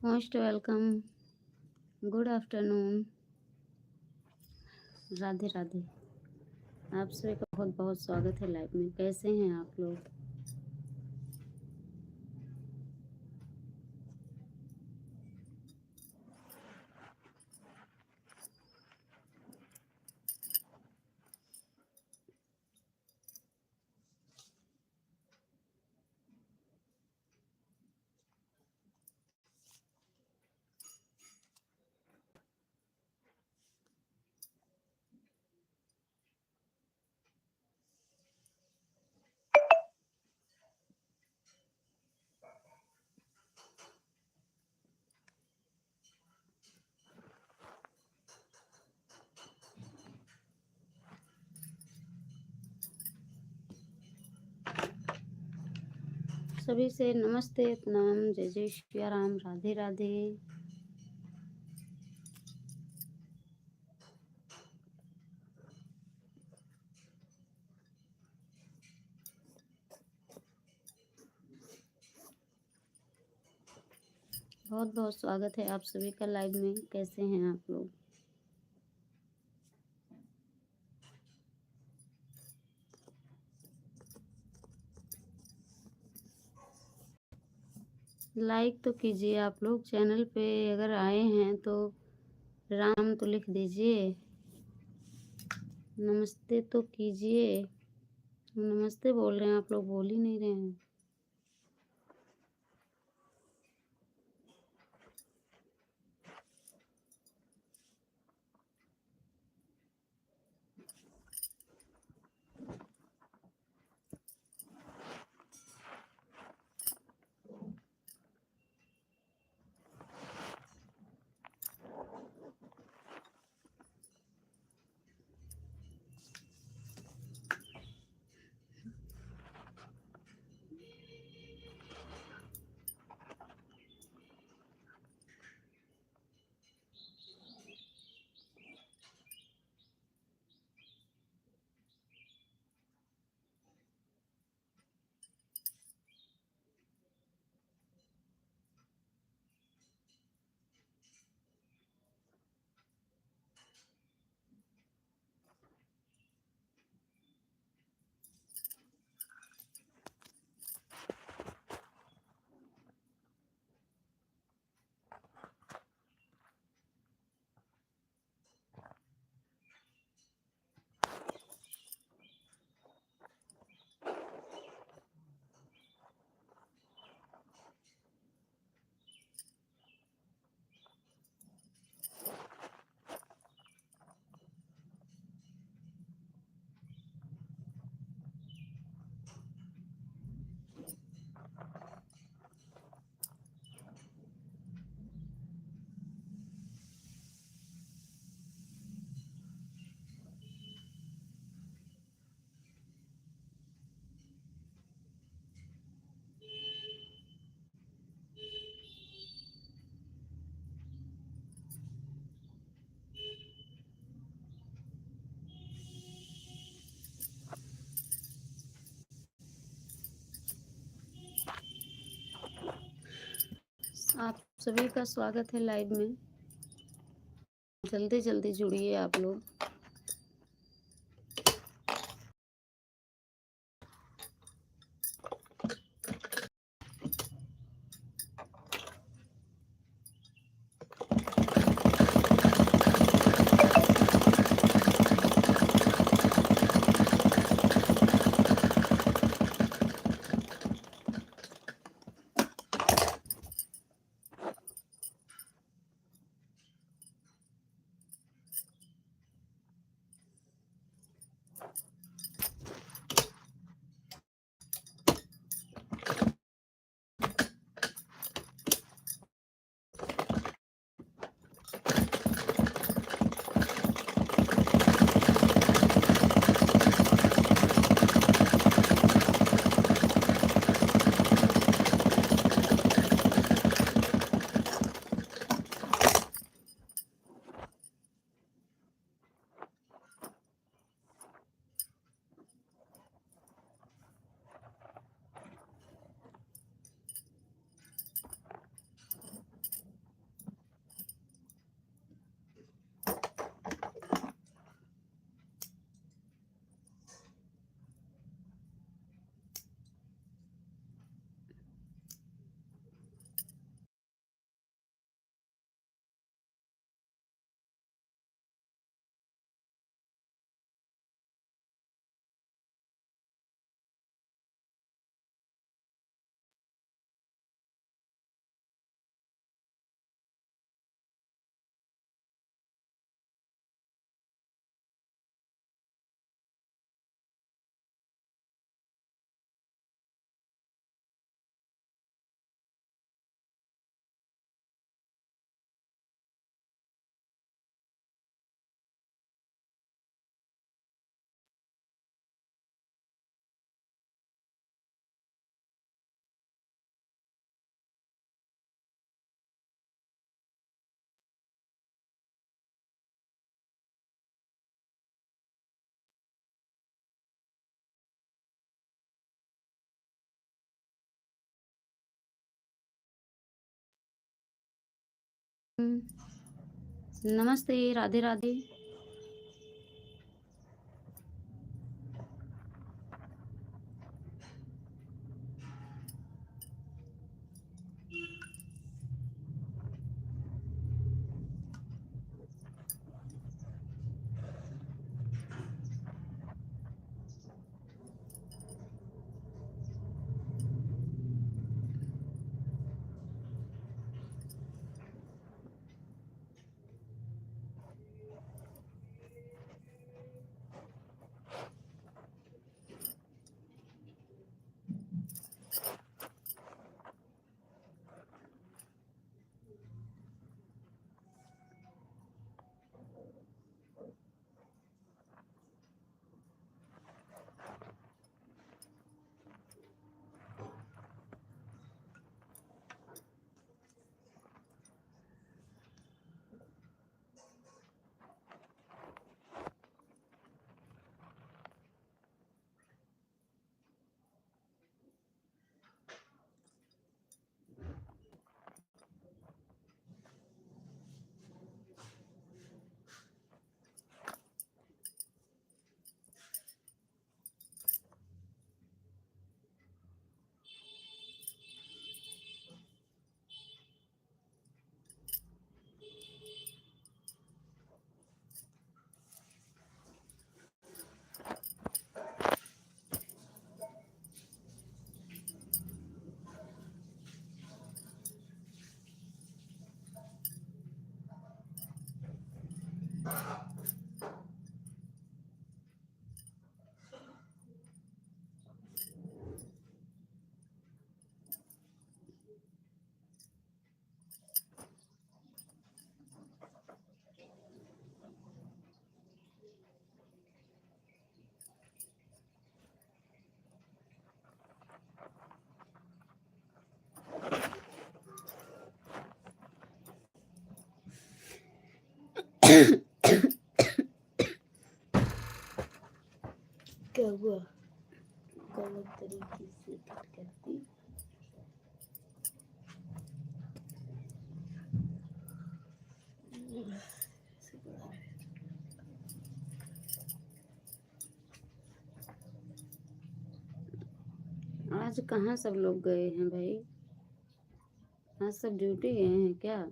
Most welcome. Good afternoon. Radhe Radhe. आप सभी का बहुत बहुत स्वागत है लाइव में। कैसे हैं आप लोग? सभी से नमस्ते, प्रणाम, जय जय श्री राम, राधे राधे। बहुत बहुत स्वागत है आप सभी का लाइव में। कैसे हैं आप लोग? लाइक तो कीजिए आप लोग। चैनल पे अगर आए हैं तो राम तो लिख दीजिए। नमस्ते तो कीजिए। नमस्ते बोल रहे हैं आप लोग, बोल ही नहीं रहे हैं। आप सभी का स्वागत है लाइव में। जल्दी जल्दी जुड़िए आप लोग। नमस्ते, राधे राधे। क्या हुआ? गलत तरीके से कट करती। आज कहाँ सब लोग गए हैं भाई? आज सब ड्यूटी गए हैं क्या?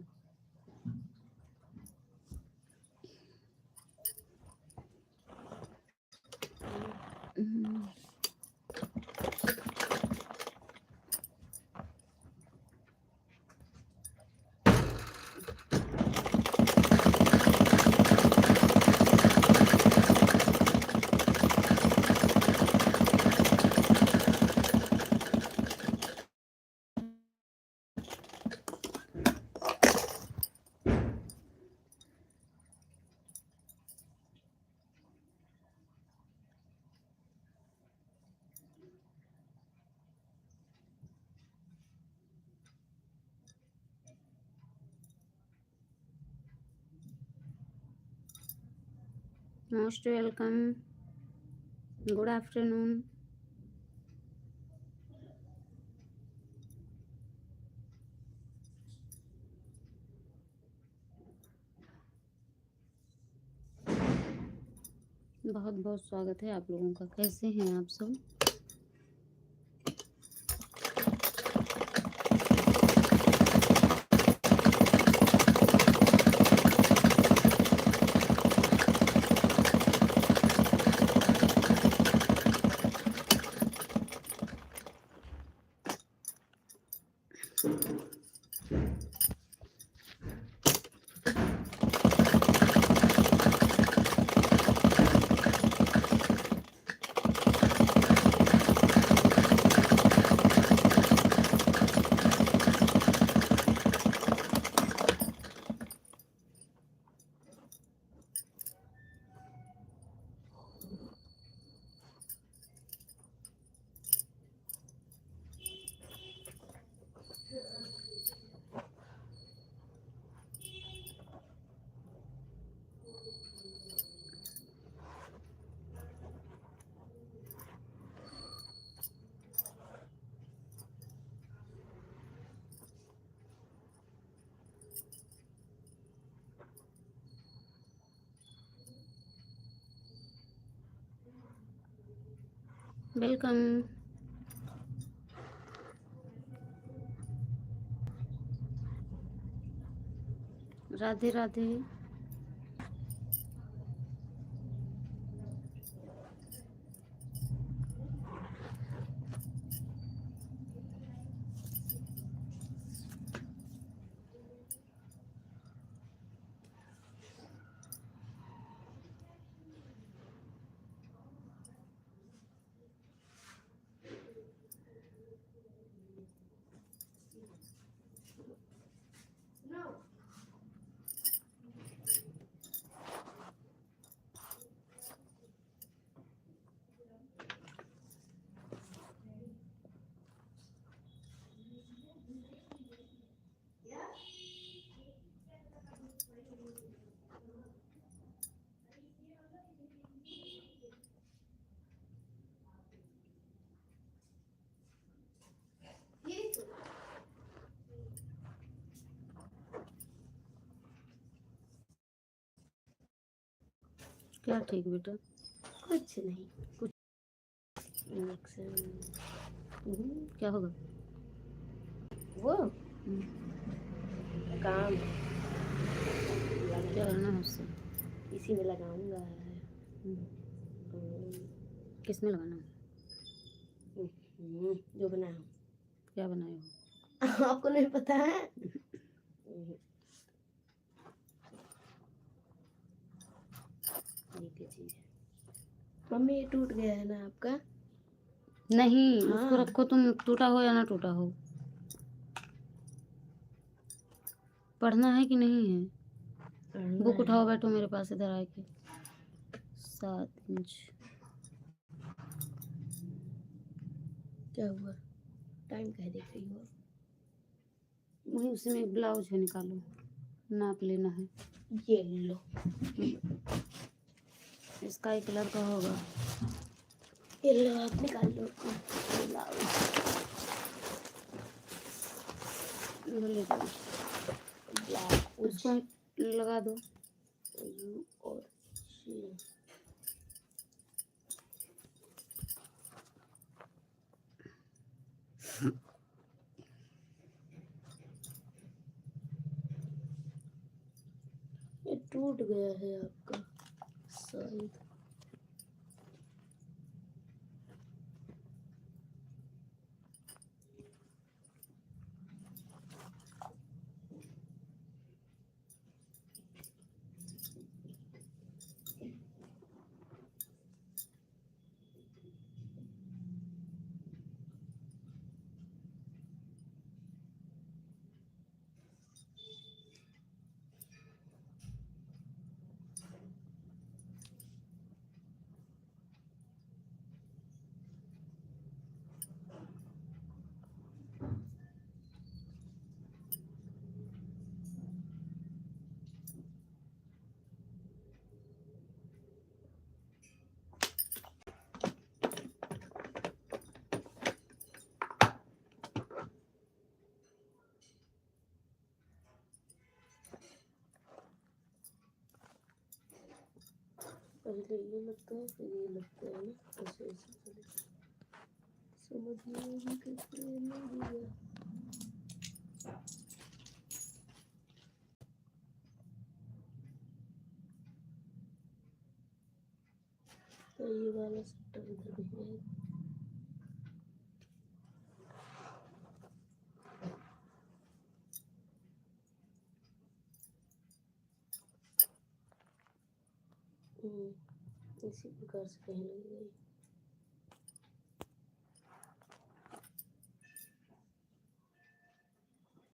Most welcome, good afternoon. बहुत बहुत स्वागत है आप लोगों का। कैसे हैं आप सब? वेलकम। राधे राधे। क्या ठीक बेटा? कुछ नहीं। कुछ इंजेक्शन क्या होगा? वो हम्म, काम क्या करना है उससे? इसी में लगाऊंगा। किसमें लगाना है? जो बनाया हूँ। क्या बनाए हो? आपको नहीं पता है? ये क्या चीज है? मम्मी ये टूट गया है ना आपका? नहीं, हाँ। उसको रखो तुम, टूटा हो या ना टूटा हो। पढ़ना है कि नहीं है? पढ़ना बुक है। उठाओ, बैठो मेरे पास इधर आके। 7 इंच। क्या हुआ? टाइम कह देख रही हो? वही उसमें ब्लाउज है, निकालो, नाप लेना है। ये लो। स्काई कलर का होगा। ये लो, आप निकाल लो। इधर ले जाओ, ब्लैक उसको लगा दो। यू और सी। ये टूट गया है आपका शायद। पहले ये लगता है फिर ये लगता है ना, ऐसे ऐसे पहले समझ नहीं कैसे नहीं दिया। तो ये वाला सेक्टर इधर भी है। इसी प्रकार से कहीं लग गई।